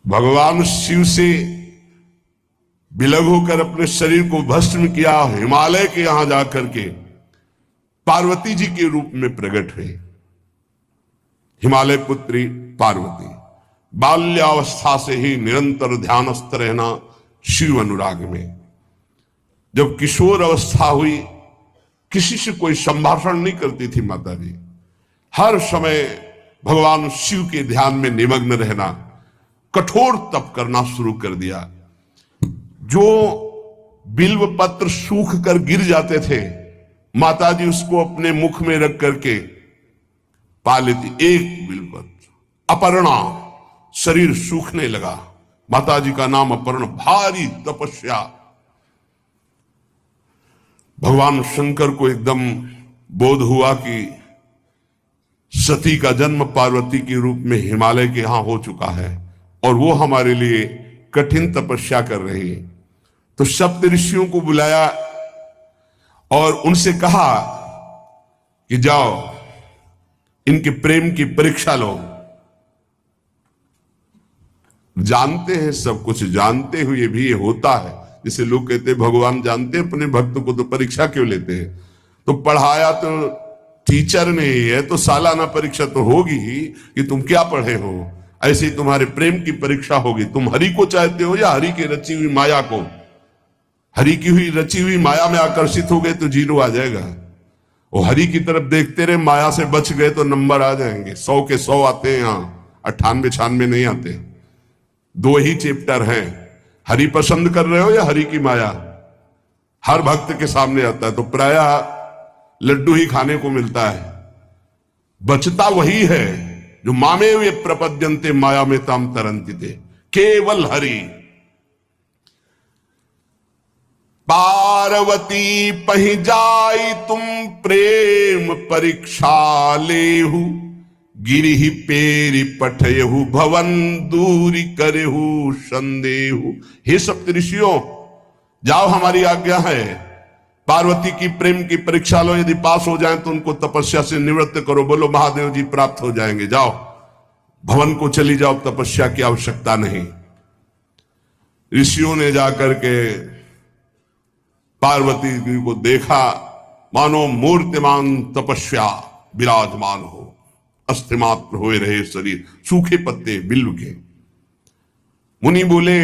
भगवान शिव से विलग होकर अपने शरीर को भस्म किया, हिमालय के यहां जाकर के पार्वती जी के रूप में प्रकट हुए। हिमालय पुत्री पार्वती बाल्यावस्था से ही निरंतर ध्यानस्थ रहना शिव अनुराग में। जब किशोर अवस्था हुई, किसी से कोई संभाषण नहीं करती थी माता जी, हर समय भगवान शिव के ध्यान में निमग्न रहना, कठोर तप करना शुरू कर दिया। जो बिल्व पत्र सूख कर गिर जाते थे, माता जी उसको अपने मुख में रख करके पा लेती। एक बिल्व पत्र, अपर्णा, शरीर सूखने लगा। माता जी का नाम अपर्णा, भारी तपस्या। भगवान शंकर को एकदम बोध हुआ कि सती का जन्म पार्वती के रूप में हिमालय के यहां हो चुका है और वो हमारे लिए कठिन तपस्या कर रही है। तो सप्त ऋषियों को बुलाया और उनसे कहा कि जाओ इनके प्रेम की परीक्षा लो। जानते हैं, सब कुछ जानते हुए भी ये होता है। जैसे लोग कहते हैं भगवान जानते हैं अपने भक्त को, तो परीक्षा क्यों लेते हैं? तो पढ़ाया तो टीचर ने है, तो सालाना परीक्षा तो होगी ही कि तुम क्या पढ़े हो। ऐसे ही तुम्हारे प्रेम की परीक्षा होगी। तुम हरि को चाहते हो या हरि की रची हुई माया को? हरि की हुई रची हुई माया में आकर्षित हो गए तो जीरो आ जाएगा। वो हरि की तरफ देखते रहे, माया से बच गए तो नंबर आ जाएंगे। 100 के 100 आते हैं, यहाँ 98 96 नहीं आते। दो ही चैप्टर हैं, हरि पसंद कर रहे हो या हरि की माया। हर भक्त के सामने आता है तो प्रायः लड्डू ही खाने को मिलता है। बचता वही है जो मामे वे प्रपद्यंते माया में ताम तरंती थे, केवल हरि। पार्वती पही जाई तुम प्रेम परीक्षा लेहु, गिरिहि पेरि पठयहु भवन दूरी करेहु संदेहु। हे सप्त ऋषियों, जाओ, हमारी आज्ञा है, पार्वती की प्रेम की परीक्षा लो। यदि पास हो जाएं तो उनको तपस्या से निवृत्त करो। बोलो महादेव जी प्राप्त हो जाएंगे। जाओ भवन को चली जाओ, तपस्या की आवश्यकता नहीं। ऋषियों ने जाकर के पार्वती जी को देखा, मानो मूर्तिमान तपस्या विराजमान हो, अस्थिमात्र हुए रहे शरीर, सूखे पत्ते बिल्व के। मुनि बोले,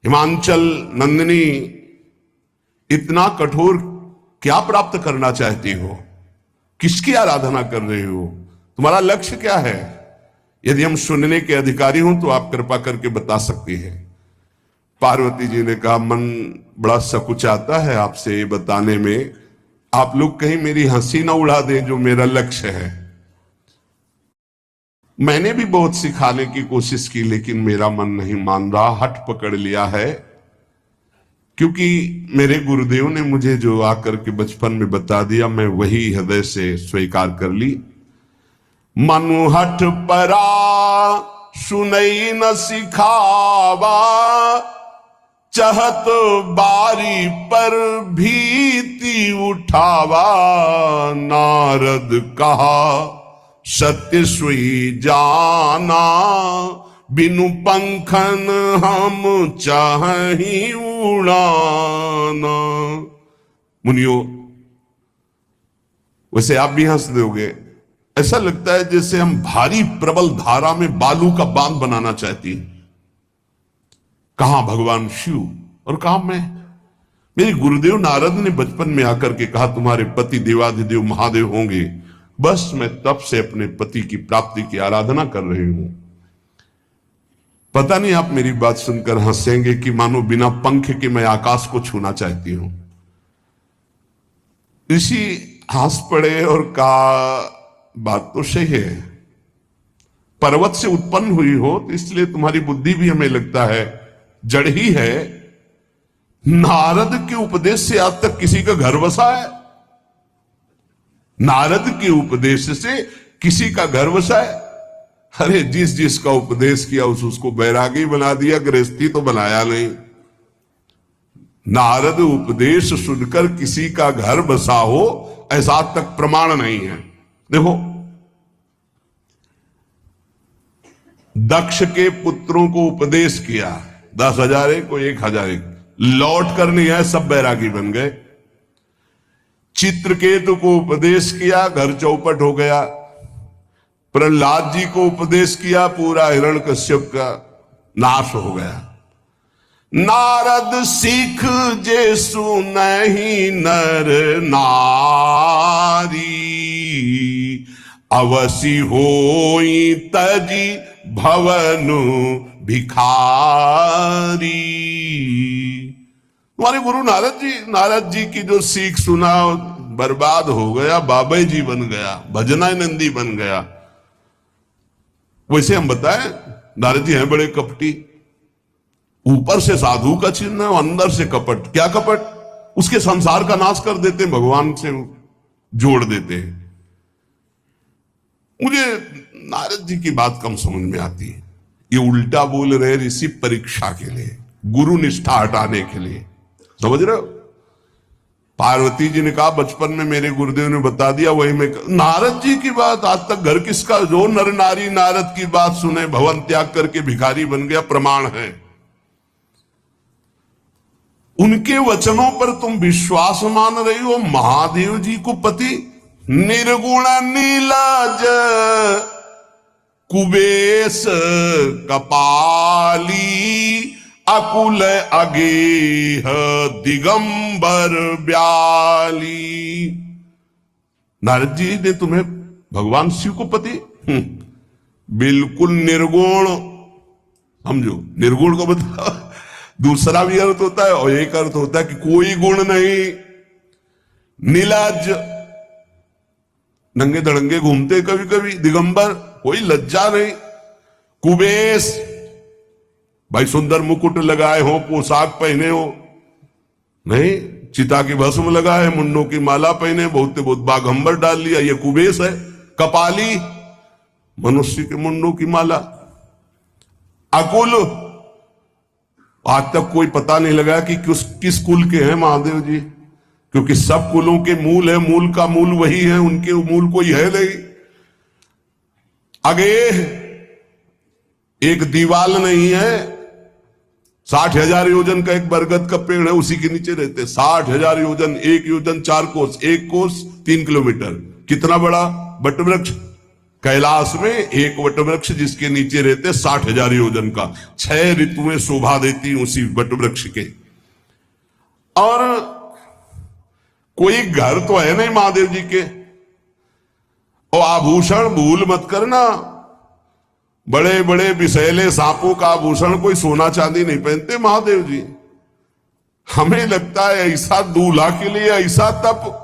हिमांचल नंदिनी, इतना कठोर क्या प्राप्त करना चाहती हो? किसकी आराधना कर रहे हो? तुम्हारा लक्ष्य क्या है? यदि हम सुनने के अधिकारी हों तो आप कृपा करके बता सकती हैं। पार्वती जी ने कहा, मन बड़ा सकुचाता है आपसे ये बताने में। आप लोग कहीं मेरी हंसी ना उड़ा दें जो मेरा लक्ष्य है। मैंने भी बहुत सिखाने की कोशिश की, लेकिन मेरा मन नहीं मान रहा, हठ पकड़ लिया है। क्योंकि मेरे गुरुदेव ने मुझे जो आकर के बचपन में बता दिया, मैं वही हृदय से स्वीकार कर ली। मनु हठ परा सुनई न सिखावा, चहत बारी पर भीति उठावा। नारद कहा सत्य सुई जाना, बिनु पंखन हम चाहि उड़ाना। मुनियो, वैसे आप भी हंस दोगे। ऐसा लगता है जैसे हम भारी प्रबल धारा में बालू का बांध बनाना चाहती हैं। कहां भगवान शिव और कहां मैं? मेरे गुरुदेव नारद ने बचपन में आकर के कहा, तुम्हारे पति देवाधिदेव महादेव होंगे। बस मैं तब से अपने पति की प्राप्ति की आराधना कर रही हूं। पता नहीं आप मेरी बात सुनकर हंसेंगे कि मानो बिना पंख के मैं आकाश को छूना चाहती हूं। ऋषि हंस पड़े और कहा, बात तो सही है, पर्वत से उत्पन्न हुई हो तो इसलिए तुम्हारी बुद्धि भी हमें लगता है जड़ ही है। नारद के उपदेश से आज तक किसी का घर बसा है? नारद के उपदेश से किसी का घर बसा है? अरे जिस का उपदेश किया उसको बैरागी बना दिया, गृहस्थी तो बनाया नहीं। नारद उपदेश सुनकर किसी का घर बसा हो ऐसा आज तक प्रमाण नहीं है। देखो, दक्ष के पुत्रों को उपदेश किया, 10,000 एक को 1,000 एक, लौट कर नहीं आए, सब बैरागी बन गए। चित्रकेतु को उपदेश किया, घर चौपट हो गया। प्रहलाद जी को उपदेश किया, पूरा हिरण्यकश्यप का नाश हो गया। नारद सीख जे सुनहि नर नारी, अवसि होई तजी भवनु भिखारी। हमारे गुरु नारद जी की जो सीख सुना बर्बाद हो गया, बाबा जी बन गया, भजनानंदी बन गया। वैसे हम बताएं, नारद जी हैं बड़े कपटी, ऊपर से साधु का चिन्ह है, अंदर से कपट। क्या कपट? उसके संसार का नाश कर देते हैं, भगवान से जोड़ देते हैं। मुझे नारद जी की बात कम समझ में आती है। ये उल्टा बोल रहे ऋषि परीक्षा के लिए, गुरु निष्ठा हटाने के लिए, समझ रहे हो? पार्वती जी ने कहा बचपन में मेरे गुरुदेव ने बता दिया, वही मैं। नारद जी की बात आज तक घर किसका? जो नर नारी नारद की बात सुने भवन त्याग करके भिखारी बन गया, प्रमाण है। उनके वचनों पर तुम विश्वास मान रही हो। महादेव जी को पति निर्गुण नीलाज कुबेश कपाली, अकुल अगेह दिगंबर ब्याली। नारद जी ने तुम्हें भगवान शिव को पति बिल्कुल निर्गुण समझो। निर्गुण को बताओ, दूसरा भी अर्थ होता है और एक अर्थ होता है कि कोई गुण नहीं। नीलाज, नंगे धड़ंगे घूमते कभी कभी। दिगंबर, कोई लज्जा नहीं। कुबेश, भाई सुंदर मुकुट लगाए हो, पोशाक पहने हो, नहीं, चिता की भस्म लगाए, मुन्नों की माला पहने, बहुत बाघंबर डाल लिया, ये कुबेश है। कपाली, मनुष्य के मुन्नों की माला। अकुल, आज तक कोई पता नहीं लगा कि किस कुल के हैं महादेव जी, क्योंकि सब कुलों के मूल है, मूल का मूल वही है, उनके मूल कोई है नहीं। आगे एक दीवाल नहीं है, 60,000 योजन का एक बरगद का पेड़ है, उसी के नीचे रहते। 60,000 योजन, 1 योजन 4 कोस, 1 कोस 3 किलोमीटर। कितना बड़ा वटवृक्ष? कैलाश में एक वटवृक्ष जिसके नीचे रहते 60,000 योजन का। 6 ऋतुएं शोभा देती उसी वटवृक्ष के। और कोई घर तो है नहीं महादेव जी के। और आभूषण भूल मत करना, बड़े बड़े विषैले सांपों का आभूषण कोई सोना चांदी नहीं पहनते महादेव जी। हमें लगता है ऐसा दूल्हा के लिए ऐसा तप।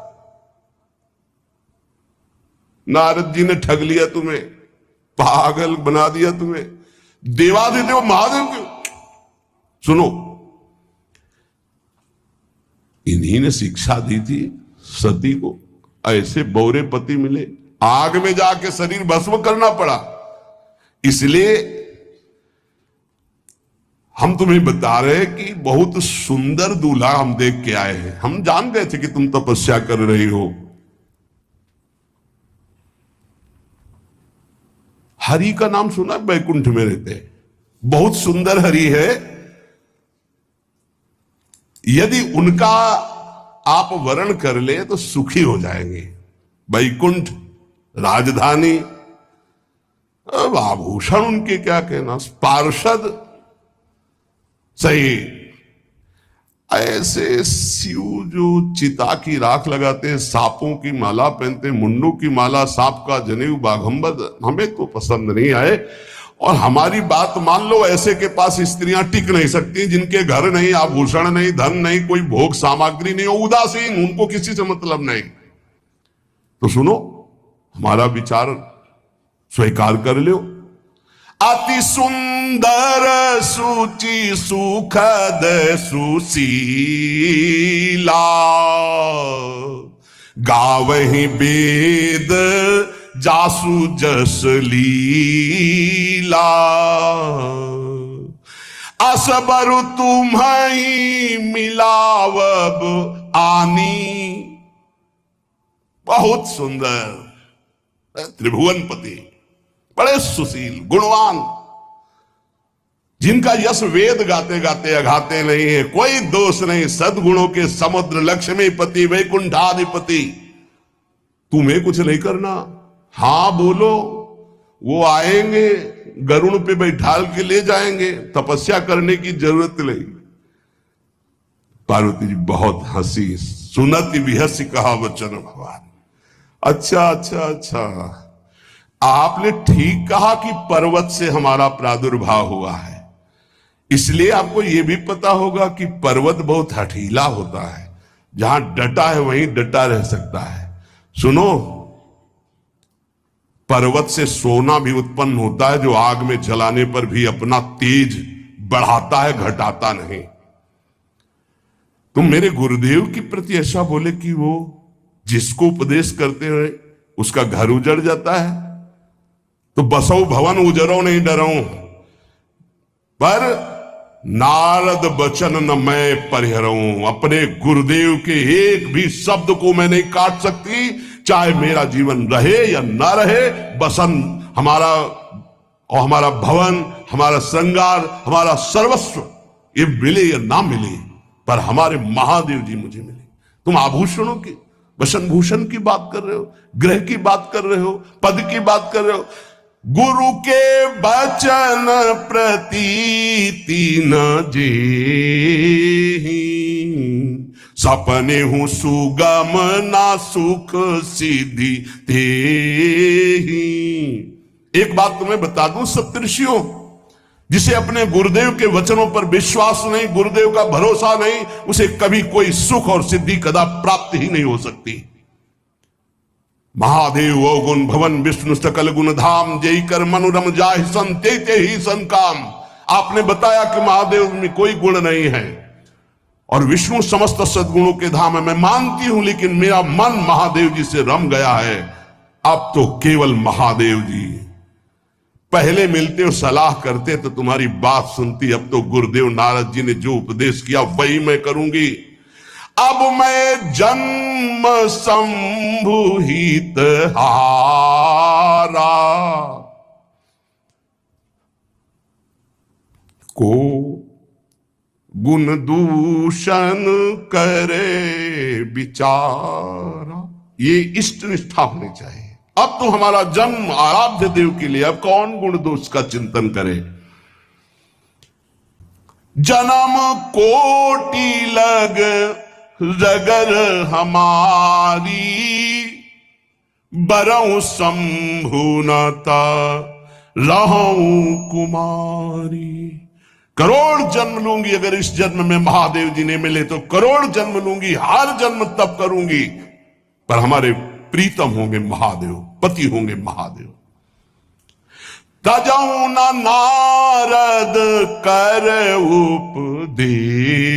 नारद जी ने ठग लिया तुम्हें, पागल बना दिया तुम्हें। देवाधिदेव महादेव के सुनो, इन्हीं ने शिक्षा दी थी सती को। ऐसे बौरे पति मिले, आग में जाके शरीर भस्म करना पड़ा। इसलिए हम तुम्हें बता रहे हैं कि बहुत सुंदर दूल्हा हम देख के आए हैं। हम जान गए थे कि तुम तपस्या कर रही हो। हरि का नाम सुना? बैकुंठ में रहते, बहुत सुंदर हरि है। यदि उनका आप वर्ण कर ले तो सुखी हो जाएंगे। बैकुंठ राजधानी, अब आभूषण उनके क्या कहना, पार्षद सही। ऐसे शिव जो चिता की राख लगाते हैं, सांपों की माला पहनते, मुंडों की माला, सांप का जनेऊ, बाघंबर, हमें तो पसंद नहीं आए। और हमारी बात मान लो, ऐसे के पास स्त्रियां टिक नहीं सकती जिनके घर नहीं, आभूषण नहीं, धन नहीं, कोई भोग सामग्री नहीं, उदासीन, उनको किसी से मतलब नहीं। तो सुनो, हमारा विचार स्वीकार कर लो। अति सुंदर सुचि सुखद सुशीला, गावहि वेद जासु जस लीला, असबर तुम्हि मिलावब आनी। बहुत सुंदर त्रिभुवनपति, बड़े सुशील, गुणवान, जिनका यश वेद गाते गाते अघाते नहीं है, कोई दोष नहीं, सद्गुणों के समुद्र, लक्ष्मीपति वैकुंठाधिपति। तुम्हें कुछ नहीं करना, हां बोलो, वो आएंगे, गरुड़ पे बैठाल के ले जाएंगे, तपस्या करने की जरूरत नहीं। पार्वती जी बहुत हंसी, सुनति विहसी कहा वचन भगवान। अच्छा अच्छा अच्छा, आपने ठीक कहा कि पर्वत से हमारा प्रादुर्भाव हुआ है, इसलिए आपको यह भी पता होगा कि पर्वत बहुत हठीला होता है, जहां डटा है वहीं डटा रह सकता है। सुनो, पर्वत से सोना भी उत्पन्न होता है, जो आग में जलाने पर भी अपना तेज बढ़ाता है, घटाता नहीं। तुम मेरे गुरुदेव के प्रति ऐसा बोले कि वो जिसको उपदेश करते हुए उसका घर उजड़ जाता है, तो बसौ भवन उजरो नहीं डरो, पर नारद बचन न मैं परिहरऊं। अपने गुरुदेव के एक भी शब्द को मैं नहीं काट सकती, चाहे मेरा जीवन रहे या ना रहे। बसन हमारा और हमारा भवन, हमारा श्रृंगार, हमारा सर्वस्व, ये मिले या ना मिले, पर हमारे महादेव जी मुझे मिले। तुम आभूषणों की, वसन भूषण की बात कर रहे हो, ग्रह की बात कर रहे हो, पद की बात कर रहे हो। गुरु के बचन प्रतीति न जेहि, सपने हूं सुगम ना सुख सिद्धि तेहि। एक बात तुम्हें बता दूं सप्तऋषियों, जिसे अपने गुरुदेव के वचनों पर विश्वास नहीं, गुरुदेव का भरोसा नहीं, उसे कभी कोई सुख और सिद्धि कदा प्राप्त ही नहीं हो सकती। महादेव ओ गुण भवन विष्णु सकल गुण धाम, जय कर मनुरम जाहि संते ही सन काम। आपने बताया कि महादेव में कोई गुण नहीं है और विष्णु समस्त सद्गुणों के धाम है, मैं मानती हूं, लेकिन मेरा मन महादेव जी से रम गया है। अब तो केवल महादेव जी, पहले मिलते हो सलाह करते तो तुम्हारी बात सुनती, अब तो गुरुदेव नारद जी ने जो उपदेश किया वही मैं करूंगी। अब मैं जन्म संभुहित हारा, को गुण दूषण करे विचारा। ये इष्ट निष्ठा होनी चाहिए। अब तो हमारा जन्म आराध्य देव के लिए, अब कौन गुण दोष का चिंतन करे। जन्म कोटि लग रगर हमारी, बरऊ शंभुनता रहूं कुमारी। करोड़ जन्म लूंगी, अगर इस जन्म में महादेव जी ने मिले तो करोड़ जन्म लूंगी, हर जन्म तप करूंगी, पर हमारे प्रीतम होंगे महादेव, पति होंगे महादेव। तजऊ न नारद कर उपदेशु,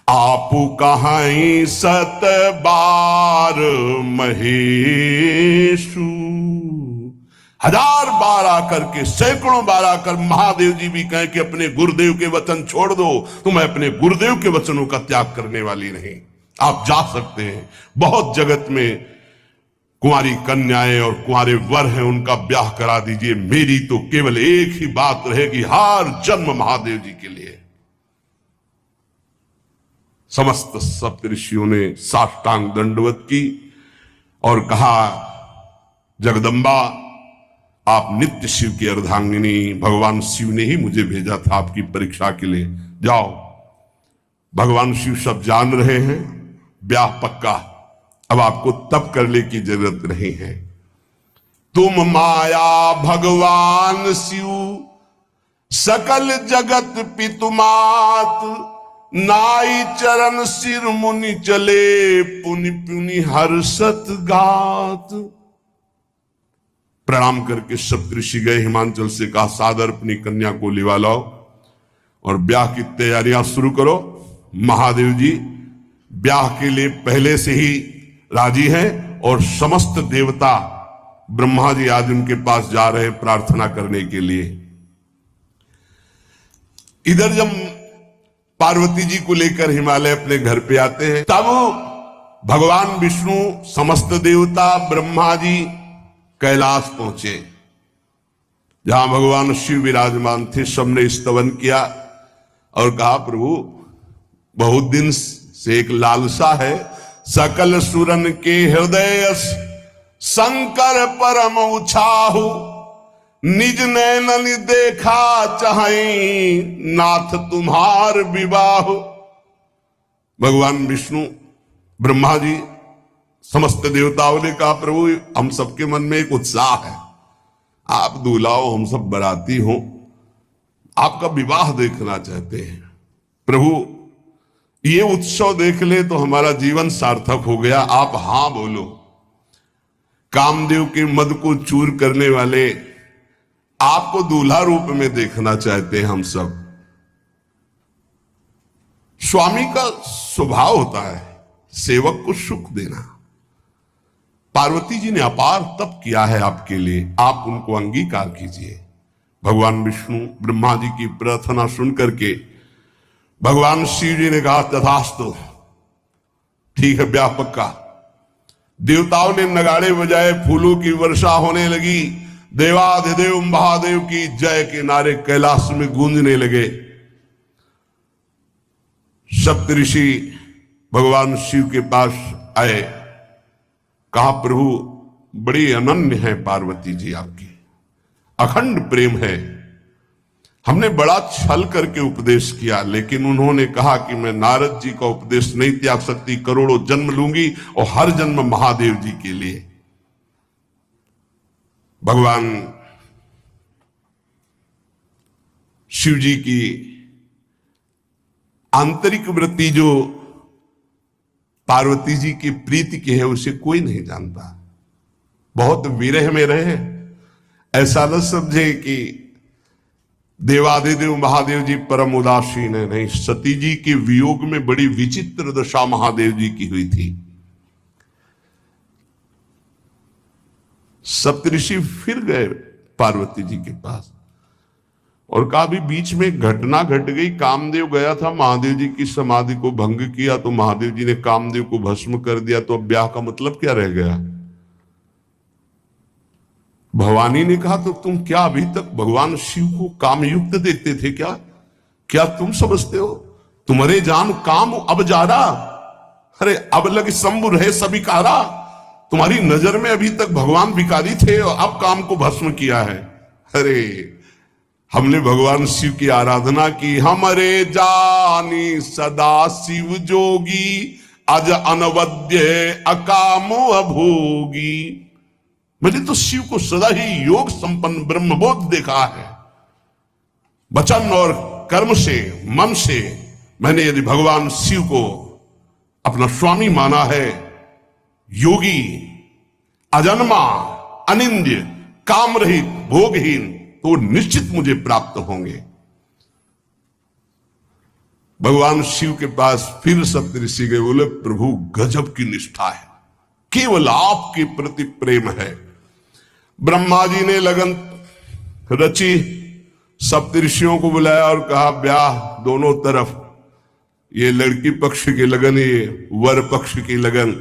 आपु कहाई सत बार महेशु। हजार बार आकर के, सैकड़ों बार आकर महादेव जी भी कहें कि अपने गुरुदेव के वचन छोड़ दो, तो मैं अपने गुरुदेव के वचनों का त्याग करने वाली नहीं। आप जा सकते हैं, बहुत जगत में कुंवारी कन्याएं और कुंवारे वर हैं, उनका ब्याह करा दीजिए। मेरी तो केवल एक ही बात रहेगी, हर जन्म महादेव जी के लिए। समस्त सप्तऋषियों ने साष्टांग दंडवत की और कहा, जगदम्बा आप नित्य शिव की अर्धांगिनी, भगवान शिव ने ही मुझे भेजा था आपकी परीक्षा के लिए। जाओ, भगवान शिव सब जान रहे हैं, ब्याह पक्का, अब आपको तप करने की जरूरत नहीं है। तुम माया भगवान शिव, सकल जगत पितुमात, नाई चरण सिर मुनि चले, पुनि पुनि हर्षत गात। प्रणाम करके सप्तऋषि गए, हिमांचल से कहा, सादर अपनी कन्या को लिवा लाओ और ब्याह की तैयारियां शुरू करो। महादेव जी ब्याह के लिए पहले से ही राजी हैं और समस्त देवता ब्रह्मा जी आदि उनके पास जा रहे हैं प्रार्थना करने के लिए। इधर जब पार्वती जी को लेकर हिमालय अपने घर पे आते हैं, तब भगवान विष्णु, समस्त देवता, ब्रह्मा जी कैलाश पहुंचे। जहां भगवान शिव विराजमान थे, सबने स्तवन किया और कहा प्रभु बहुत दिन से एक लालसा है, सकल सुरन के हृदय शंकर परम उछाहु, निज नैनन देखा चाहे नाथ तुम्हार विवाह। भगवान विष्णु ब्रह्मा जी समस्त देवताओं ने कहा प्रभु हम सबके मन में एक उत्साह है, आप दूल्हा हो, हम सब बराती हो, आपका विवाह देखना चाहते हैं। प्रभु ये उत्सव देख ले तो हमारा जीवन सार्थक हो गया, आप हां बोलो। कामदेव के मद को चूर करने वाले आपको दूल्हा रूप में देखना चाहते हैं हम सब। स्वामी का स्वभाव होता है सेवक को सुख देना। पार्वती जी ने अपार तप किया है आपके लिए, आप उनको अंगीकार कीजिए। भगवान विष्णु ब्रह्मा जी की प्रार्थना सुन करके भगवान शिव जी ने कहा तथास्तु, ठीक है ब्याह पक्का। देवताओं ने नगाड़े बजाए, फूलों की वर्षा होने लगी, देवाधिदेव महादेव की जय के नारे कैलाश में गूंजने लगे। सप्तऋषि भगवान शिव के पास आए, कहा प्रभु बड़ी अनन्य है पार्वती जी आपकी, अखंड प्रेम है, हमने बड़ा छल करके उपदेश किया लेकिन उन्होंने कहा कि मैं नारद जी का उपदेश नहीं त्याग सकती, करोड़ों जन्म लूंगी और हर जन्म महादेव जी के लिए। भगवान शिव जी की आंतरिक वृत्ति जो पार्वती जी की प्रीति की है उसे कोई नहीं जानता। बहुत विरह में रहे, ऐसा न समझे कि देवादिदेव महादेव जी परम उदासीन है, नहीं, सती जी के वियोग में बड़ी विचित्र दशा महादेव जी की हुई थी। सप्तऋषि फिर गए पार्वती जी के पास और कहा भी बीच में घटना घट गई, कामदेव गया था महादेव जी की समाधि को भंग किया तो महादेव जी ने कामदेव को भस्म कर दिया, तो अब ब्याह का मतलब क्या रह गया। भवानी ने कहा तो तुम क्या अभी तक भगवान शिव को काम युक्त देखते थे क्या? क्या तुम समझते हो तुम्हारे जान काम अब जा रहा, अरे अब लगे शंभु रहे सभी कारा। तुम्हारी नजर में अभी तक भगवान भिखारी थे और अब काम को भस्म किया है। अरे हमने भगवान शिव की आराधना की, हमारे जानी सदा शिव जोगी, अज अनवद्य अकामो अभोगी। मैंने तो शिव को सदा ही योग संपन्न ब्रह्मबोध देखा है। वचन और कर्म से, मन से मैंने यदि भगवान शिव को अपना स्वामी माना है, योगी, अजन्मा, अनिंद्य, काम रहित, भोगहीन, तो निश्चित मुझे प्राप्त होंगे। भगवान शिव के पास फिर सप्तऋषि गए, बोले प्रभु गजब की निष्ठा है, केवल आपके प्रति प्रेम है। ब्रह्मा जी ने लगन रची, सप्तऋषियों को बुलाया और कहा ब्याह दोनों तरफ, ये लड़की पक्ष की लगन, ये वर पक्ष की लगन।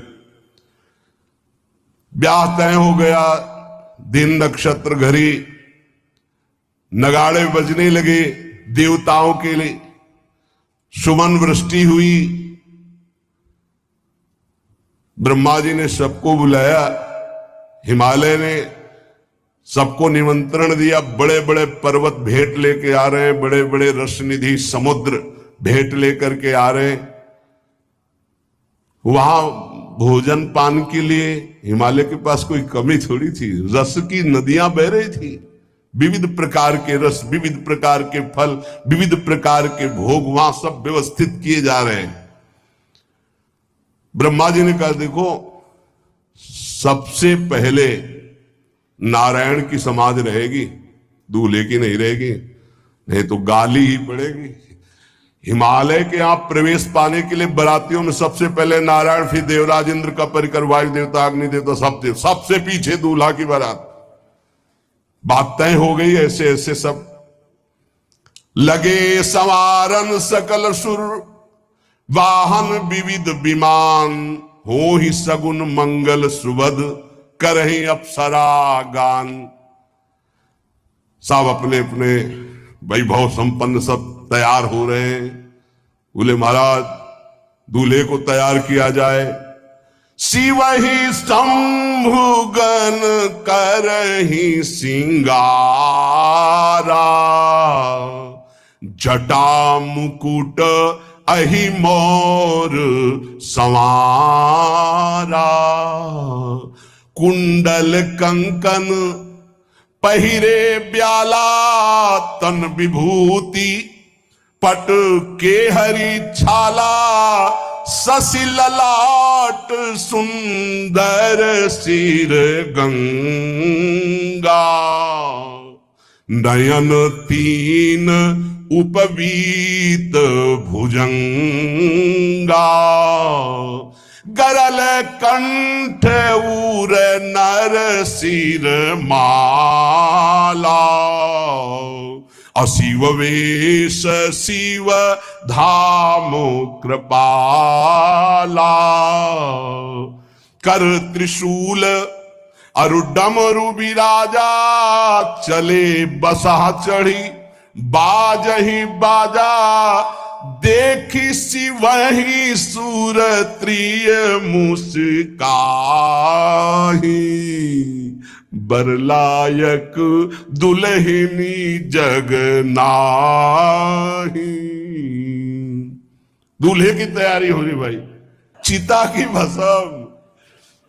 ब्याह तय हो गया, दिन नक्षत्र घड़ी, नगाड़े बजने लगे देवताओं के लिए, सुमन वृष्टि हुई। ब्रह्मा जी ने सबको बुलाया, हिमालय ने सबको निमंत्रण दिया, बड़े बड़े पर्वत भेंट लेके आ रहे हैं, बड़े बड़े रसनिधि समुद्र भेंट लेकर के आ रहे हैं। वहां भोजन पान के लिए हिमालय के पास कोई कमी थोड़ी थी, रस की नदियां बह रही थी, विविध प्रकार के रस, विविध प्रकार के फल, विविध प्रकार के भोग वहां सब व्यवस्थित किए जा रहे हैं। ब्रह्मा जी ने कहा देखो सबसे पहले नारायण की समाधि रहेगी, दूल्हे की नहीं रहेगी, नहीं तो गाली ही पड़ेगी। हिमालय के यहां प्रवेश पाने के लिए बरातियों में सबसे पहले नारायण, फिर देवराज इंद्र का परिकर, वायु देवता, अग्नि देवता, सबसे पीछे दूल्हा की बारात। बात तय हो गई, ऐसे ऐसे सब लगे संवारन सकल सुर, वाहन विविध विमान, हो ही सगुन मंगल सुबद, करही अप्सरा गान। सब अपने अपने वैभव संपन्न सब तैयार हो रहे हैं। बोले महाराज दूल्हे को तैयार किया जाए। शिवहि शंभुगन करहि सिंगारा, जटा मुकुट अहि मोर संवारा। कुंडल कंकन पहिरे ब्याला, तन विभूति पट के हरि छाला। शशि ललाट सुंदर सिर गंगा, नयन तीन उपवीत भुजंगा। गरल कंठ उर नर सिर माला। अशिव वेश शिव धाम कृपाला। कर त्रिशूल अरु डमरु विराजा, चले बसा चढ़ी बाजहि बाजा। देखी शिवहि सुरत्रिय मुस्काही, बरलायक दुल्हनी जग नाही। दूल्हे की तैयारी हो रही भाई। चिता की भस्म,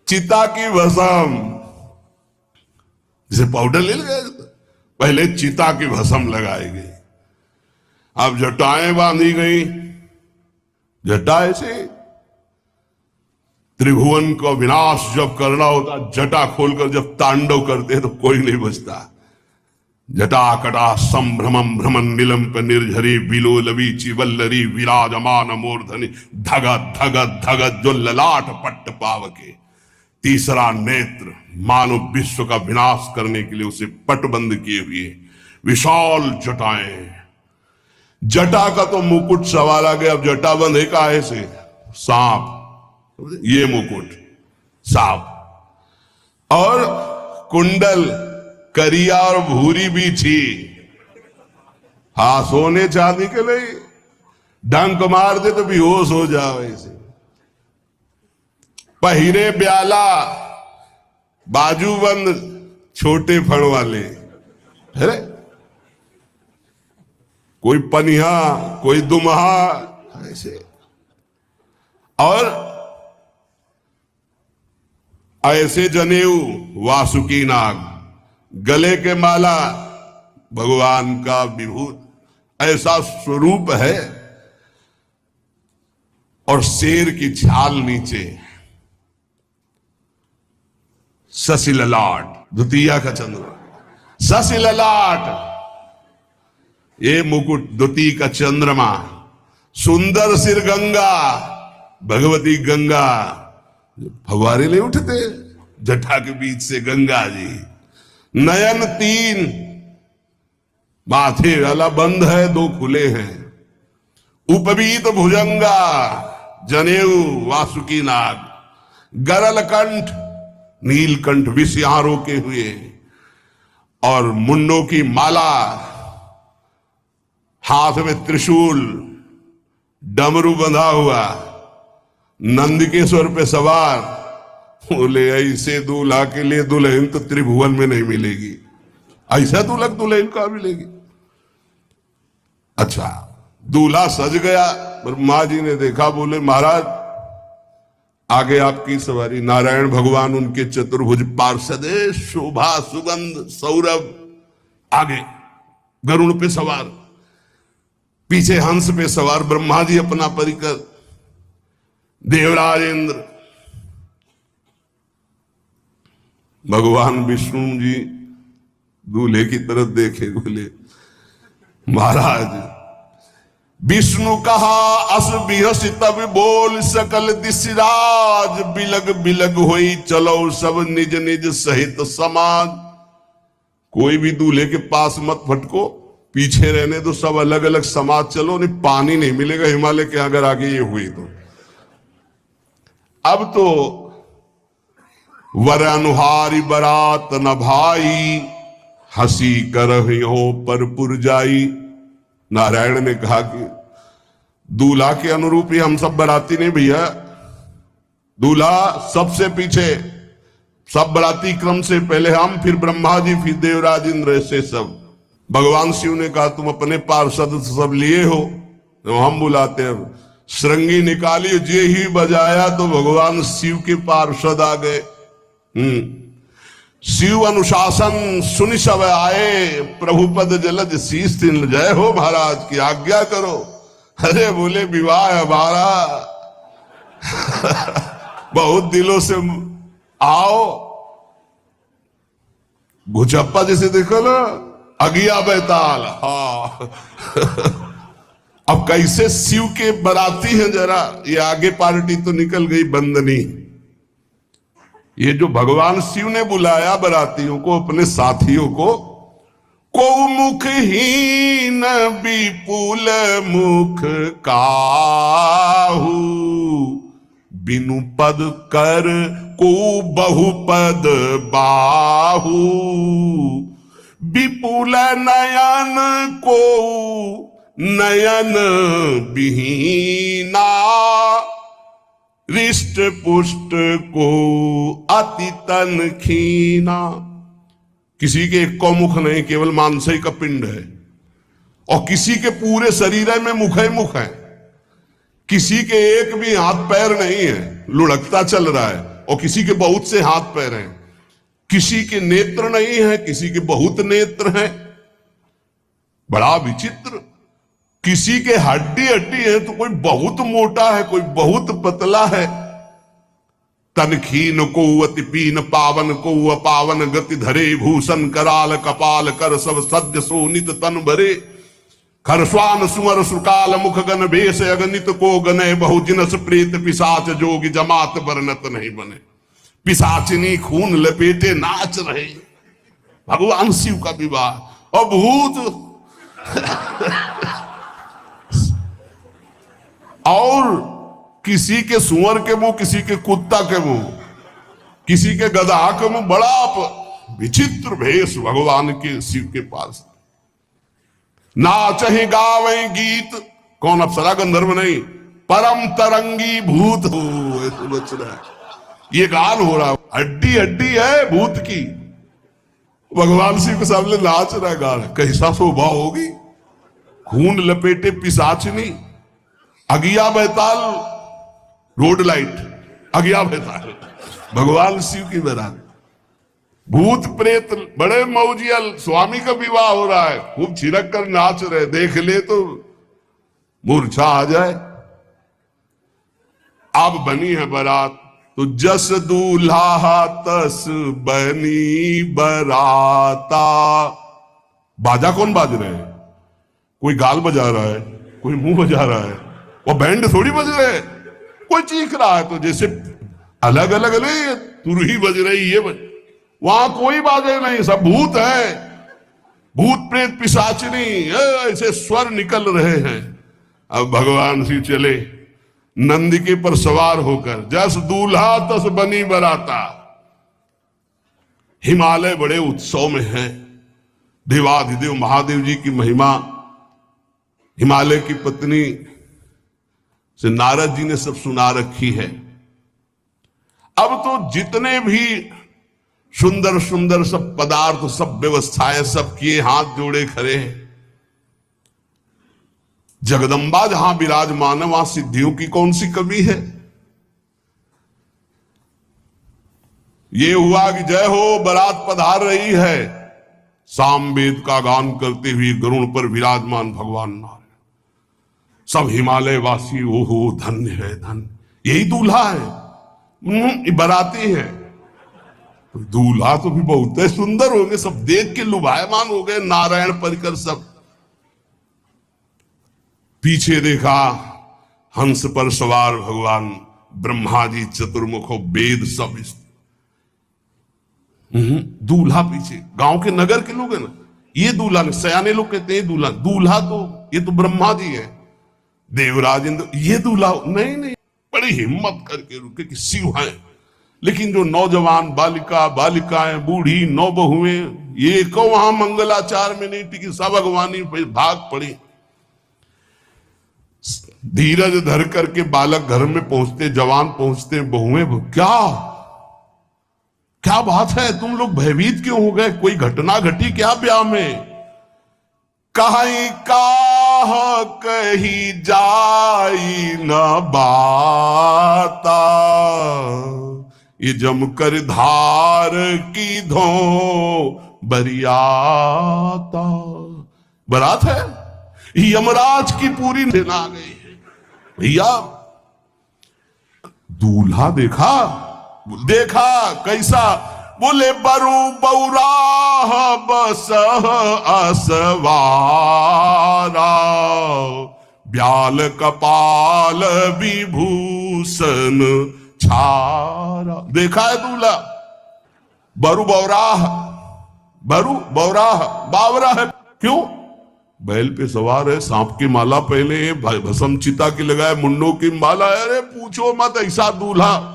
चिता की भस्म, जैसे पाउडर ले लिया पहले चिता की भस्म लगाई गई। अब जटाएं बांधी गई। जटा से त्रिभुवन को विनाश जब करना होता, जटा खोलकर जब तांडव करते हैं तो कोई नहीं बचता। जटा कटा संभ्रमम भ्रमण निलंप निर्झरी, बिलोलवी चिवल्लरी विराजमान मूर्धनि। धगत धगत धगत जो ललाट पट्ट पावके। तीसरा नेत्र मानव विश्व का विनाश करने के लिए उसे पटबंद किए हुए विशाल जटाएं। जटा का तो मुकुट सवाल आ गया। अब जटा बंधे का ऐसे सांप, ये मुकुट सांप। और कुंडल करिया और भूरी भी थी। हाँ, सोने चांदी के लिए डंक मार दे तो बेहोश हो जाओ ऐसे। पहिरे ब्याला, बाजूबंद छोटे फड़ वाले है। कोई पनिहा, कोई दुमहा ऐसे। और ऐसे जनेऊ वासुकी नाग, गले के माला भगवान का विभूत, ऐसा स्वरूप है। और शेर की छाल नीचे। शशि ललाट, द्वितीया का चंद्र, शशि ललाट, ये मुकुट द्वितीय का चंद्रमा। सुंदर सिर गंगा, भगवती गंगा। फवारे ले उठते जटा के बीच से गंगा जी। नयन तीन, माथे वाला बंद है, दो खुले हैं। उपवीत भुजंगा, जनेऊ वासुकी नाग। गरल कंठ, नीलकंठ विष यहां रोके हुए। और मुंडों की माला, हाथ में त्रिशूल, डमरू बंधा हुआ, नंदकेश्वर पे सवार। बोले ऐसे दूल्हा के लिए दुल्हन तो त्रिभुवन में नहीं मिलेगी। ऐसा दूल्हा दुल्हन का मिलेगी। अच्छा, दूल्हा सज गया। ब्रह्मा जी ने देखा, बोले महाराज आगे आपकी सवारी। नारायण भगवान उनके चतुर्भुज पार्षद, शोभा सुगंध सौरभ आगे गरुण पे सवार, पीछे हंस पे सवार ब्रह्मा जी अपना परिकर, देवराज इंद्र, भगवान विष्णु जी दूल्हे की तरफ देखे। बोले महाराज विष्णु कहा अस बिहस तब बोल सकल दिशराज। बिलग बिलग होई चलो सब निज निज सहित समाज। कोई भी दूल्हे के पास मत फटको, पीछे रहने दो, सब अलग अलग समाज चलो। नहीं पानी नहीं मिलेगा हिमालय के अगर आगे ये हुई तो। अब तो वर अनुहारी बरात न भाई, हंसी करहियो पर पुरजाई। नारायण ने कहा कि दूल्हा के अनुरूप ही हम सब बराती नहीं भैया, दूल्हा सबसे पीछे, सब बराती क्रम से पहले हम, फिर ब्रह्मा जी, फिर देवराज इंद्र, ऐसे सब। भगवान शिव ने कहा तुम अपने पार्षद सब लिए हो, तो हम बुलाते हैं। श्रृंगी निकाली, जे ही बजाया तो भगवान शिव के पार्षद आ गए। शिव अनुशासन सुनि सब आए, प्रभु पद जलज शीस तिन, जय हो महाराज की आज्ञा करो। अरे बोले विवाह हमारा बहुत दिलों से आओ। भुचप्पा जैसे देखो ना, अगिया बैताल। हाँ अब कैसे शिव के बराती हैं, जरा ये आगे पार्टी तो निकल गई बंदनी। ये जो भगवान शिव ने बुलाया बरातियों को, अपने साथियों को मुखहीन विपुल मुख काहू, बिनु पद कर को बहुपद बाहू, विपुल नयन को नयन विहीना, रिष्ट पुष्ट को अति तन खीना। किसी के एक को मुख नहीं, केवल मांसई का पिंड है, और किसी के पूरे शरीर में मुख है। किसी के एक भी हाथ पैर नहीं है, लुढ़कता चल रहा है, और किसी के बहुत से हाथ पैर हैं। किसी के नेत्र नहीं है, किसी के बहुत नेत्र हैं, बड़ा विचित्र। किसी के हड्डी है तो कोई बहुत मोटा है, कोई बहुत पतला है। तनखीन को अति पीन, पावन को अपावन, गति धरे भूषण कराल, कपाल कर सब सद्य सोनित तन भरे। खरस्वान सुमर सुकाल, मुख गण भेष अगणित को गने, बहुजिनस प्रेत पिशाच जोगी, जमात बरनत नहीं बने। पिशाचिनी खून लपेटे नाच रहे, भगवान शिव का विवाह। और भूत और किसी के सुअर के मुंह, किसी के कुत्ता के मुंह, किसी के गधा के मुंह, बड़ा विचित्र भेष भगवान के शिव के पास। नाचहि गावे गीत, कौन अप्सरा गंधर्व नहीं, परम तरंगी भूत हो, ऐसे बच रहा है। ये गान हो रहा है, हड्डी हड्डी है भूत की, भगवान शिव के सामने नाच रहा है, गा रहा है। कैसा शोभा होगी, खून लपेटे पिशाचिनी, अगिया बैताल, रोड लाइट, अगिया बैताल, भगवान शिव की बारात। भूत प्रेत बड़े मौजियल, स्वामी का विवाह हो रहा है, खूब छिड़क कर नाच रहे, देख ले तो मूर्छा आ जाए। अब बनी है बारात, तो जस दूल्हा तस बनी बराता। बाजा कौन बाज रहे हैं? कोई गाल बजा रहा है, कोई मुंह बजा रहा है, और बैंड थोड़ी बज रहे हैं। कोई चीख रहा है तो जैसे अलग अलग नहीं, तुरही बज रही, ये बज, वहां कोई बाजे नहीं, सब भूत है, भूत प्रेत पिशाचिनी, ऐसे स्वर निकल रहे हैं। अब भगवान श्री चले नंदिके पर सवार होकर, जस दूल्हा तस बनी बराता। हिमालय बड़े उत्सव में है, देवाधिदेव महादेव जी की महिमा हिमालय की पत्नी से नारद जी ने सब सुना रखी है। अब तो जितने भी सुंदर सुंदर सब पदार्थ, सब व्यवस्थाएं, सब किए, हाथ जोड़े खड़े हैं। जगदम्बा जहां विराजमान है, वहां सिद्धियों की कौन सी कमी है। ये हुआ कि जय हो बारात पधार रही है, सामवेद का गान करते हुए गरुड़ पर विराजमान भगवान नारायण। सब हिमालय वासी ओहो धन्य है, धन्य, यही दूल्हा है, बाराती है। तो दूल्हा तो भी बहुत सुंदर हो गए, सब देख के लुभायमान हो गए, नारायण परिकर सब। पीछे देखा हंस पर सवार भगवान ब्रह्मा जी, चतुर्मुखो, वेद सब। दूल्हा पीछे, गांव के नगर के लोग है ना, ये दूल्हा, सयाने लोग कहते हैं दूल्हा, दूल्हा तो ये तो ब्रह्मा जी है, देवराज इंद्र, ये दूल्हा नहीं, बड़ी हिम्मत करके रुके कि शिव है। लेकिन जो नौजवान बालिका, बालिकाएं, बूढ़ी, नौबहुएं, ये को वहां मंगलाचार में नहीं टिकी, सब अगवानी पे भाग पड़ी। धीरज धर करके बालक घर में पहुंचते, जवान पहुंचते, बहुएं, क्या क्या बात है, तुम लोग भयभीत क्यों हो गए, कोई घटना घटी क्या ब्याह में? कहीं काह कही जाई न बाता, ये जमकर धार की धो बरियाता। बारात है, यमराज की पूरी दिन आ गई है भैया। दूल्हा देखा कैसा, बोले बरु बौराह बस असवारा, ब्याल कपाल विभूषण छारा। देखा है दूल्हा, बरु बौराह, बावरा है, क्यों? बैल पे सवार है, सांप की माला पहले, भस्म चिता की लगाए, मुंडों की माला। अरे पूछो मत, ऐसा दूल्हा।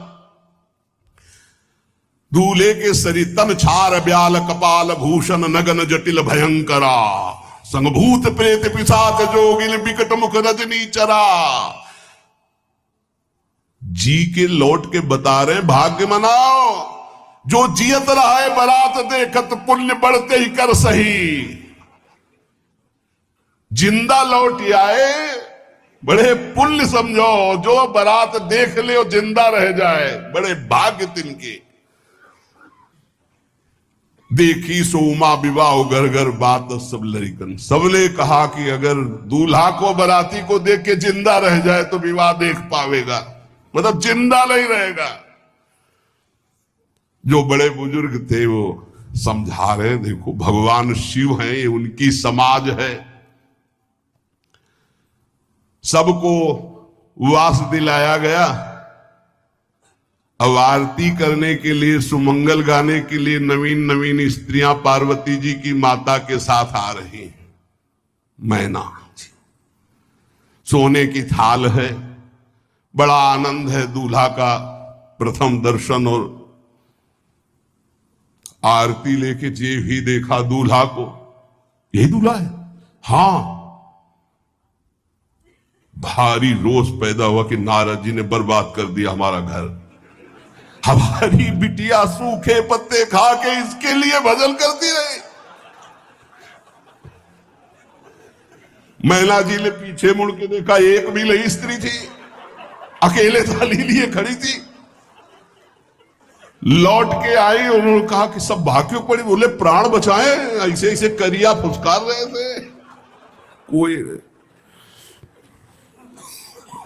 दूल्हे के शरीर तन छार ब्याल कपाल भूषण नगन जटिल भयंकरा, संगभूत प्रेत पिशाच जोगिन विकट मुख रजनी चरा। जी के लौट के बता रहे, भाग्य मनाओ, जो जियत रहा है बारात देखत, पुण्य बढ़ते ही कर सही। जिंदा लौट आए बड़े पुण्य समझो, जो बारात देख ले और जिंदा रह जाए, बड़े भाग्य तिनके। देखी सोमा विवाह घर घर बात सब लड़कन, सबने कहा कि अगर दूल्हा को बाराती को देख के जिंदा रह जाए तो विवाह देख पावेगा, मतलब जिंदा नहीं रहेगा। जो बड़े बुजुर्ग थे वो समझा रहे, देखो भगवान शिव हैं, ये उनकी समाज है, सबको वास दिलाया गया। अब आरती करने के लिए, सुमंगल गाने के लिए नवीन नवीन स्त्रियां पार्वती जी की माता के साथ आ रही हैं। मैना सोने की थाल है, बड़ा आनंद है दूल्हा का प्रथम दर्शन। और आरती लेके जे भी देखा दूल्हा को, यही दूल्हा है, हां। भारी रोष पैदा हुआ कि नारद जी ने बर्बाद कर दिया हमारा घर, हमारी बिटिया सूखे पत्ते खा के इसके लिए भजन करती रही। मैना जी ने पीछे मुड़ के देखा, एक भी नहीं स्त्री थी, अकेले थाली लिए खड़ी थी। लौट के आई, उन्होंने कहा कि सब भाग्यों पड़ी, बोले प्राण बचाए, ऐसे ऐसे करिया फुसकार रहे थे। कोई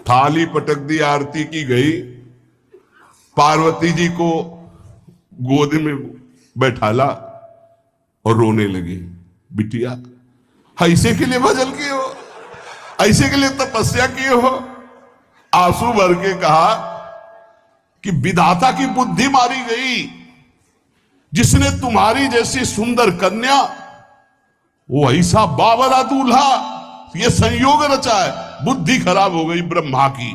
थाली पटक दी, आरती की गई, पार्वती जी को गोद में बैठाला और रोने लगी। बिटिया ऐसे के लिए भजन किए हो, ऐसे के लिए तपस्या किए हो? आंसू भर के कहा कि विधाता की बुद्धि मारी गई, जिसने तुम्हारी जैसी सुंदर कन्या, वो ऐसा बावरा दूल्हा, ये संयोग रचा है, बुद्धि खराब हो गई ब्रह्मा की।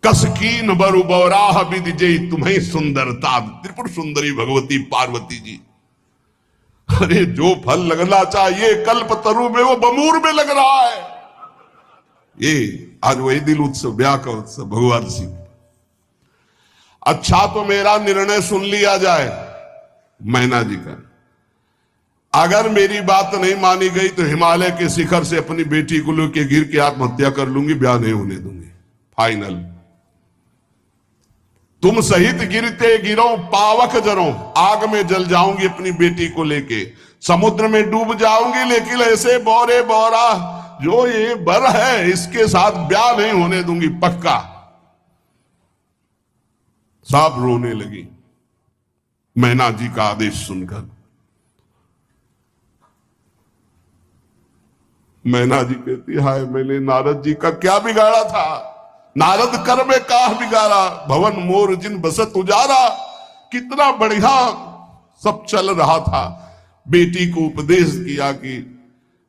कसकीन बरु बौराह विधि जय तुम्हें सुंदरता, त्रिपुर सुंदरी भगवती पार्वती जी। अरे जो फल लगना चाहिए कल्प तरु में, वो बमूर में लग रहा है। ये आज वही दिल उत्सव, ब्याह का उत्सव भगवान सिंह। अच्छा तो मेरा निर्णय सुन लिया जाए मैना जी का, अगर मेरी बात नहीं मानी गई तो हिमालय के शिखर से अपनी बेटी को लेकर गिर के आत्महत्या कर लूंगी, ब्याह नहीं होने दूंगी, फाइनल। तुम सहित गिरते गिरो पावक जरो, आग में जल जाऊंगी अपनी बेटी को लेके, समुद्र में डूब जाऊंगी, लेकिन ऐसे बोरे बोरा जो ये बर है इसके साथ ब्याह नहीं होने दूंगी, पक्का। सब रोने लगी मैना जी का आदेश सुनकर। मैना जी कहती, हाय मैंने नारद जी का क्या बिगाड़ा था, नारद कर में काह बिगाड़ा, भवन मोर जिन बसत उजारा। कितना बढ़िया सब चल रहा था, बेटी को उपदेश किया कि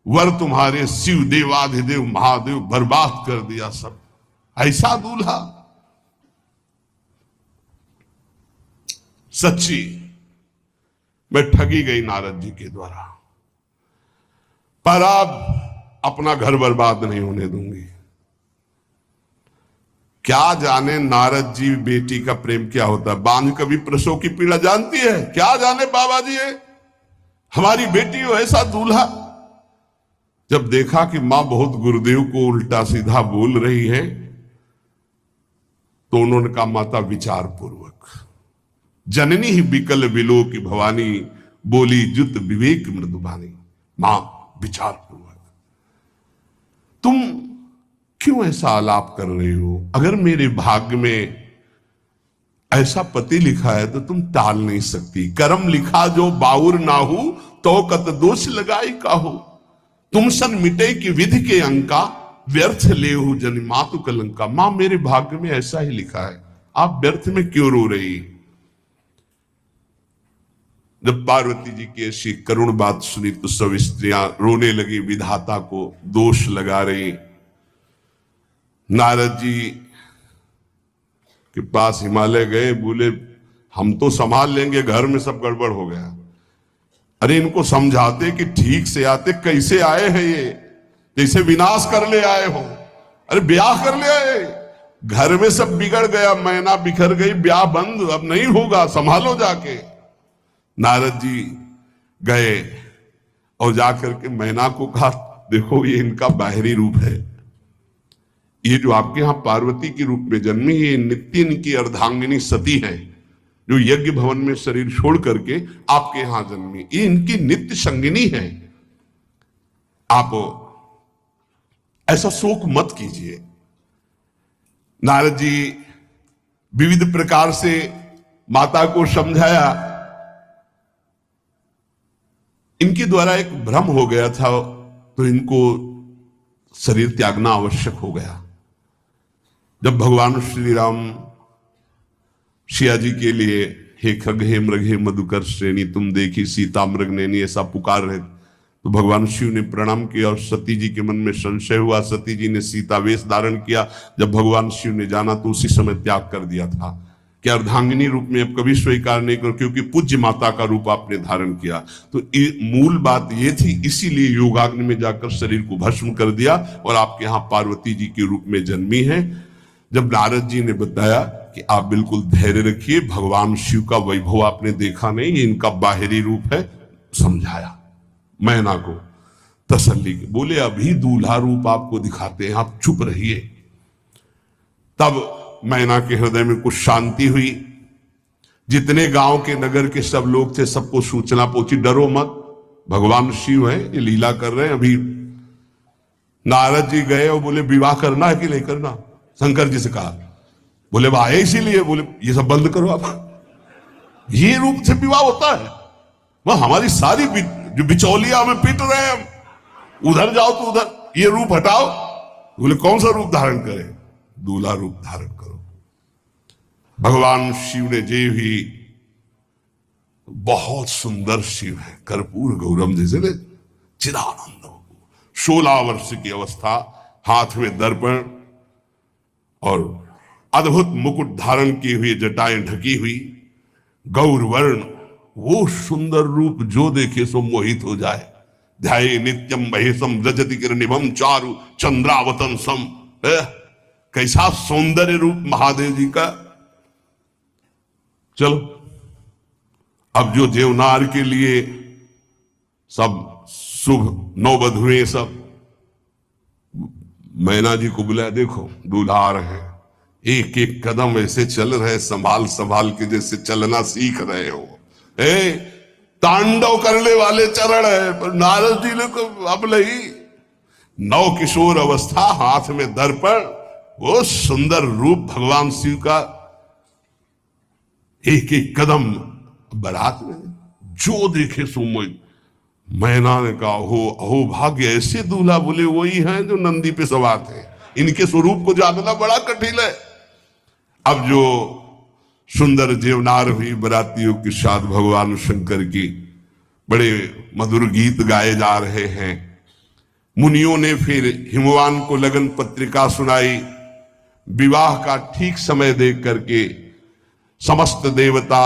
वर तुम्हारे शिव देवाधिदेव महादेव, बर्बाद कर दिया सब। ऐसा दूल्हा सच्ची मैं ठगी गई नारद जी के द्वारा, पर अब अपना घर बर्बाद नहीं होने दूंगी। क्या जाने नारद जी बेटी का प्रेम क्या होता है, बांझ कभी प्रसव की पीड़ा जानती है, क्या जाने बाबा जी है हमारी बेटी हो ऐसा दूल्हा। जब देखा कि मां बहुत गुरुदेव को उल्टा सीधा बोल रही है, तो उन्होंने कहा माता विचार पूर्वक, जननी ही बिकल विलो की भवानी, बोली जुत विवेक मृदुबानी। मां विचार पूर्वक, तुम क्यों ऐसा आलाप कर रही हो? अगर मेरे भाग्य में ऐसा पति लिखा है तो तुम टाल नहीं सकती। कर्म लिखा जो बाउर ना हो, तो कत दोष लगाई काहू। तुम सन मिटे की विधि के अंका, व्यर्थ ले हो जन मातु कलंका। मां मेरे भाग्य में ऐसा ही लिखा है, आप व्यर्थ में क्यों रो रही? जब पार्वती जी की ऐसी करुण बात सुनी तो सब स्त्रियां रोने लगी, विधाता को दोष लगा रही। नारद जी के पास हिमालय गए, बोले हम तो संभाल लेंगे, घर में सब गड़बड़ हो गया। अरे इनको समझाते कि ठीक से आते, कैसे आए हैं ये, जैसे विनाश कर ले आए हो। अरे ब्याह कर ले आए, घर में सब बिगड़ गया, मैना बिखर गई, ब्याह बंद, अब नहीं होगा, संभालो जाके। नारद जी गए और जाकर के मैना को कहा, देखो ये इनका बाहरी रूप है, ये जो आपके यहां पार्वती के रूप में जन्मी, ये नित्य इनकी अर्धांगिनी सती है, जो यज्ञ भवन में शरीर छोड़ करके आपके यहां जन्मी, ये इनकी नित्य संगिनी है। आप ऐसा शोक मत कीजिए। नारद जी विविध प्रकार से माता को समझाया। इनके द्वारा एक भ्रम हो गया था, तो इनको शरीर त्यागना आवश्यक हो गया। जब भगवान श्री राम सिया जी के लिए हे खग हे मृग हे मधुकर श्रेणी, तुम देखी सीता मृग नैनी, ऐसा पुकार रहे, तो भगवान शिव ने प्रणाम किया और सती जी के मन में संशय हुआ। सती जी ने सीता वेश धारण किया। जब भगवान शिव ने जाना तो उसी समय त्याग कर दिया था कि अर्धांगिनी रूप में अब कभी स्वीकार नहीं करो, क्योंकि पूज्य माता का रूप आपने धारण किया। तो मूल बात ये थी, इसीलिए योगाग्नि में जाकर शरीर को भस्म कर दिया और आपके यहाँ पार्वती जी के रूप में जन्मी है। जब नारद जी ने बताया कि आप बिल्कुल धैर्य रखिए, भगवान शिव का वैभव आपने देखा नहीं, ये इनका बाहरी रूप है, समझाया मैना को, तसल्ली के। बोले अभी दूल्हा रूप आपको दिखाते हैं, आप चुप रहिए। तब मैना के हृदय में कुछ शांति हुई। जितने गांव के नगर के सब लोग थे, सबको सूचना पहुंची, डरो मत, भगवान शिव है, ये लीला कर रहे हैं। अभी नारद जी गए और बोले विवाह करना है कि नहीं करना, शंकर जी से कहा। बोले भाई इसीलिए, बोले ये सब बंद करो आप, ये रूप से विवाह होता है? वह हमारी सारी जो बिचौलिया हमें पीट रहे हैं, हम उधर जाओ तो उधर, ये रूप हटाओ। बोले कौन सा रूप धारण करें? दूल्हा रूप धारण करो। भगवान शिव ने जे भी, बहुत सुंदर शिव है, कर्पूर गौरम जैसे ने चिदानंद, 16 वर्ष की अवस्था, हाथ में दर्पण और अद्भुत मुकुट धारण की हुई, जटाएं ढकी हुई, गौर वर्ण, वो सुंदर रूप जो देखे सो मोहित हो जाए। ध्याये नित्यम महेशम रजति किरणिभम चारु चंद्रावतन सम। कैसा सौंदर्य रूप महादेव जी का। चलो अब जो देवनार के लिए सब शुभ नौवधुएं सब मैना जी को बुलाया, देखो दूल्हा आ रहे हैं, एक एक कदम ऐसे चल रहे, संभाल संभाल के जैसे चलना सीख रहे हो। तांडव करने वाले चरण है, पर नारद जी ने तो अब नहीं, नौ किशोर अवस्था, हाथ में दर्पण, वो सुंदर रूप भगवान शिव का, एक एक कदम बारात में जो देखे सो मोहित। मैना ने कहा हो अहो भाग्य, ऐसे दूल्हा। बोले वही हैं जो नंदी पे सवार थे, इनके स्वरूप को जानना बड़ा कठिन है। अब जो सुंदर जीवनार हुई बरातियों के साथ भगवान शंकर की बड़े मधुर गीत गाए जा रहे हैं। मुनियों ने फिर हिमवान को लगन पत्रिका सुनाई। विवाह का ठीक समय देख करके समस्त देवता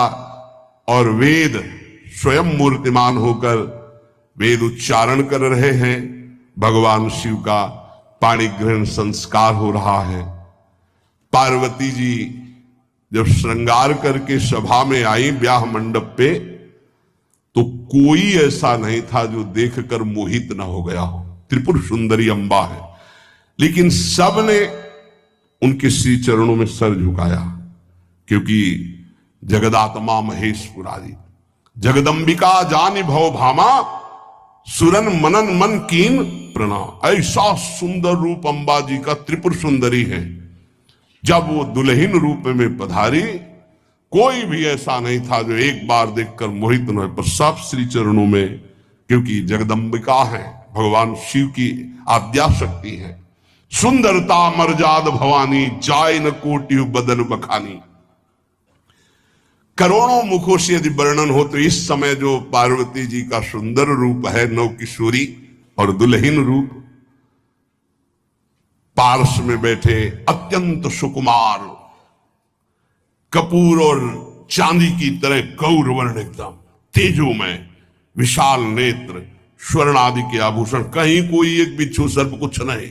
और वेद स्वयं मूर्तिमान होकर वेद उच्चारण कर रहे हैं। भगवान शिव का पाणी ग्रहण संस्कार हो रहा है। पार्वती जी जब श्रृंगार करके सभा में आई ब्याह मंडप पे, तो कोई ऐसा नहीं था जो देखकर मोहित ना हो गया हो। त्रिपुर सुंदरी अंबा है, लेकिन सबने उनके श्री चरणों में सर झुकाया, क्योंकि जगदात्मा महेश पुरारी जगदंबिका जानि भव भामा सुरन मनन मन कीन प्रणाम। ऐसा सुंदर रूप अंबा जी का त्रिपुर सुंदरी है। जब वो दुल्हन रूप में पधारी, कोई भी ऐसा नहीं था जो एक बार देखकर मोहित न हो, पर सब श्री चरणों में, क्योंकि जगदंबिका है, भगवान शिव की आद्या शक्ति है। सुंदरता मर्जाद भवानी जाय न कोटि बदन बखानी। करोड़ों मुखों से यदि वर्णन हो तो इस समय जो पार्वती जी का सुंदर रूप है, नव किशोरी और दुल्हन रूप, पार्श्व में बैठे अत्यंत सुकुमार, कपूर और चांदी की तरह गौर वर्ण, एकदम तेजोमय, विशाल नेत्र, स्वर्ण आदि के आभूषण, कहीं कोई एक बिच्छू सर्प कुछ नहीं,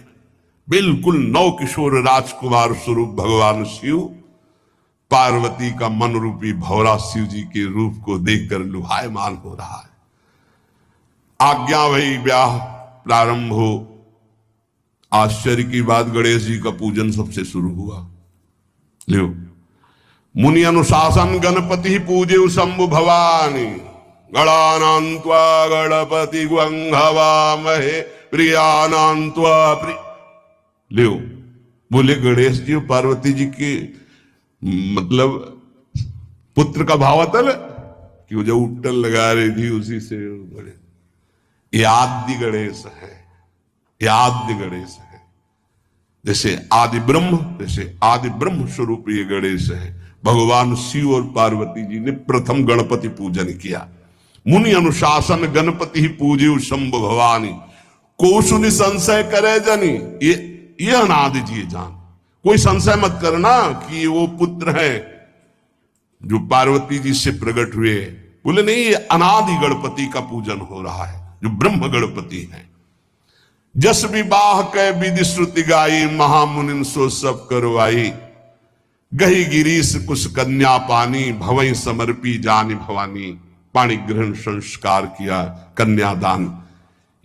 बिल्कुल नव किशोर राजकुमार स्वरूप भगवान शिव। पार्वती का मन रूपी भौरा शिव जी के रूप को देखकर लुभायमान हो रहा है। आज्ञा भई ब्याह प्रारंभ हो। आश्चर्य की बात, गणेश जी का पूजन सबसे शुरू हुआ। लियो, मुनि अनुशासन गणपति पूजे शंभु भवानी गणानान्त्वा गणपति ग्वंघवामहे प्रियानान्त्वा प्रिय। लियो, बोले गणेश जी और पार्वती जी के मतलब पुत्र का भावातल कि वो जो उट्टल लगा रही थी उसी से ये आदि गणेश है, ये आदि गणेश है। जैसे आदि ब्रह्म, जैसे आदि ब्रह्म स्वरूप ये गणेश है। भगवान शिव और पार्वती जी ने प्रथम गणपति पूजन किया। मुनि अनुशासन गणपति पूजे शंभु भवानी कोसुनि संशय करे जनी। ये अनादि जी जान, कोई संशय मत करना कि वो पुत्र है जो पार्वती जी से प्रकट हुए। बोले नहीं, ये अनादि गणपति का पूजन हो रहा है जो ब्रह्म गणपति है। जस विवाह कै विधि श्रुति गाई महामुनिन सो सब करवाई। गही गिरीश कुश कन्या पानी भवई समर्पी जानी भवानी। पाणी ग्रहण संस्कार किया, कन्यादान।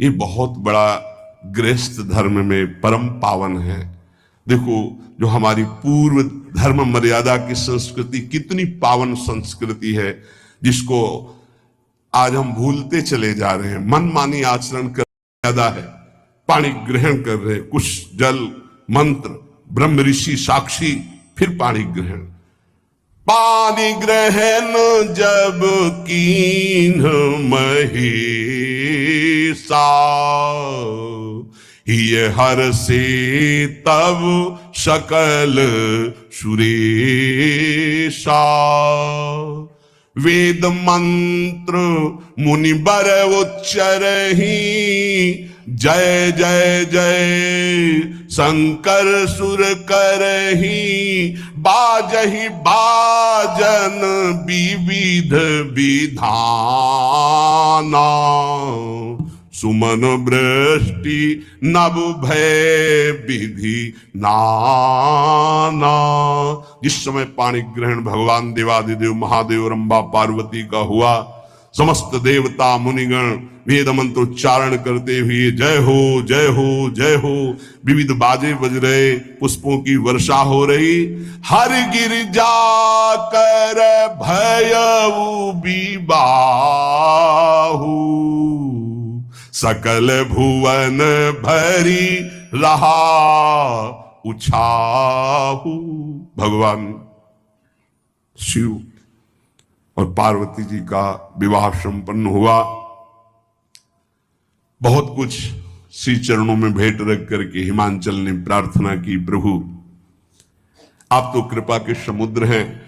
ये बहुत बड़ा गृहस्थ धर्म में परम पावन है। देखो, जो हमारी पूर्व धर्म मर्यादा की संस्कृति कितनी पावन संस्कृति है, जिसको आज हम भूलते चले जा रहे हैं। मनमानी आचरण कर मर्यादा है, पाणी ग्रहण कर रहे, कुछ जल मंत्र, ब्रह्म ऋषि साक्षी, फिर पाणी ग्रहण। पाणी ग्रहण जब कीन महेशा ये हर से तब सकल सुरेशा। वेद मंत्र मुनि बर उच्चरहि जय जय जय शंकर सुर करहि। बाजहि बाजन विविध विधाना। सुमन वृष्टि नभ भय विधि नाना। जिस समय पाणी ग्रहण भगवान देवादिदेव महादेव रंबा पार्वती का हुआ, समस्त देवता मुनिगण वेद मंत्र उच्चारण करते हुए जय हो जय हो जय हो, विविध बाजे बज रहे, पुष्पों की वर्षा हो रही। हर गिरिजा कर भयउ विबाहु सकल भुवन भरी रहा उछाहू। भगवान शिव और पार्वती जी का विवाह संपन्न हुआ। बहुत कुछ श्री चरणों में भेंट रख करके हिमांचल ने प्रार्थना की, प्रभु आप तो कृपा के समुद्र हैं,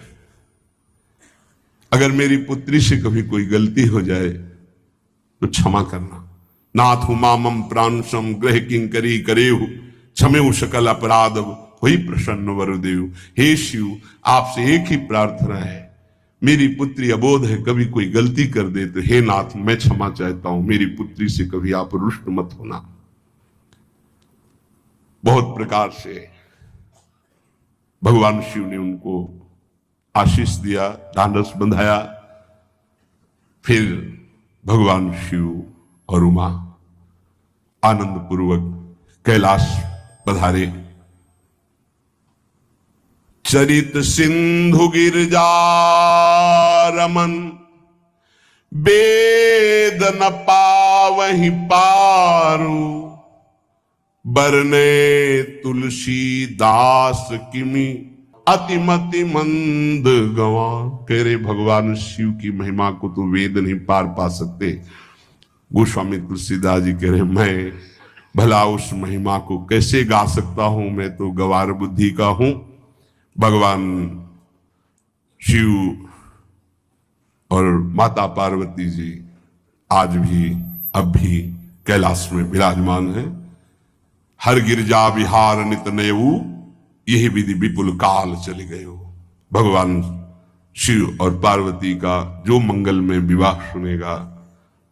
अगर मेरी पुत्री से कभी कोई गलती हो जाए तो क्षमा करना। नाथ मामम प्रांशम ग्रह किंकरी करेहु क्षमेउ सकल अपराध हुई प्रसन्न वरुदेव। हे शिव, आपसे एक ही प्रार्थना है, मेरी पुत्री अबोध है, कभी कोई गलती कर दे तो हे नाथ मैं क्षमा चाहता हूं, मेरी पुत्री से कभी आप रुष्ट मत होना। बहुत प्रकार से भगवान शिव ने उनको आशीष दिया, ढांढस बंधाया। फिर भगवान शिव और उमा आनंद पूर्वक कैलाश पधारे। चरित सिंधु गिरजा रमन, वेद न पावहि पारू, बरने तुलसी दास किमि अतिमति मंद गवा। कह रहे भगवान शिव की महिमा को तो वेद नहीं पार पा सकते। गोस्वामी तुलसीदास जी कह रहे मैं भला उस महिमा को कैसे गा सकता हूं, मैं तो गवार बुद्धि का हूं। भगवान शिव और माता पार्वती जी आज भी अब भी कैलाश में विराजमान है। हर गिरजा विहार नित नयऊ, यही विधि विपुल काल चले गए हो। भगवान शिव और पार्वती का जो मंगल में विवाह सुनेगा,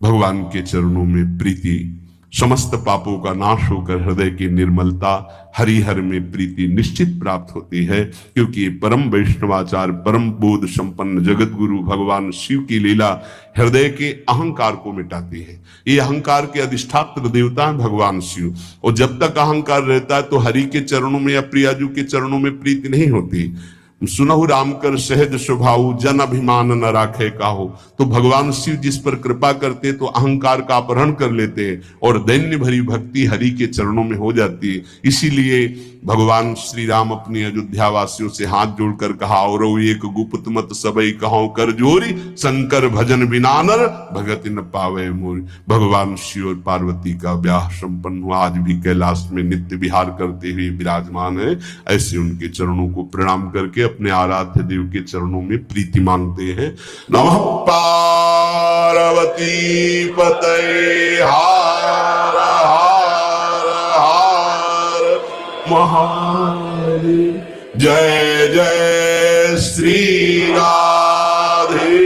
भगवान के चरणों में प्रीति, समस्त पापों का नाश होकर हृदय की निर्मलता, हरिहर में प्रीति निश्चित प्राप्त होती है। क्योंकि परम वैष्णवाचार, परम बोध संपन्न जगत गुरु भगवान शिव की लीला हृदय के अहंकार को मिटाती है। ये अहंकार के अधिष्ठात्र देवता है भगवान शिव, और जब तक अहंकार रहता है तो हरि के चरणों में या प्रियाजू के चरणों में प्रीति नहीं होती। सुनहु राम कर सहज स्वभाव, जन अभिमान न राखे काहो। तो भगवान शिव जिस पर कृपा करते तो अहंकार का अपहरण कर लेते हैं और दैन्य भरी भक्ति हरि के चरणों में हो जाती है। इसीलिए भगवान श्री राम अपनी अयोध्या वासियों से हाथ जोड़कर कहा, और एक गुप्त मत सबई कहो कर जोरी, शंकर भजन बिना नर भगति न पावे मोरी। भगवान शिव और पार्वती का ब्याह संपन्न हुआ, आज भी कैलाश में नित्य विहार करते हुए विराजमान है। ऐसे उनके चरणों को प्रणाम करके अपने आराध्य देव के चरणों में प्रीति मांगते हैं। नमः पार्वती पतये हार हार हार महादेव। जय जय श्री राम।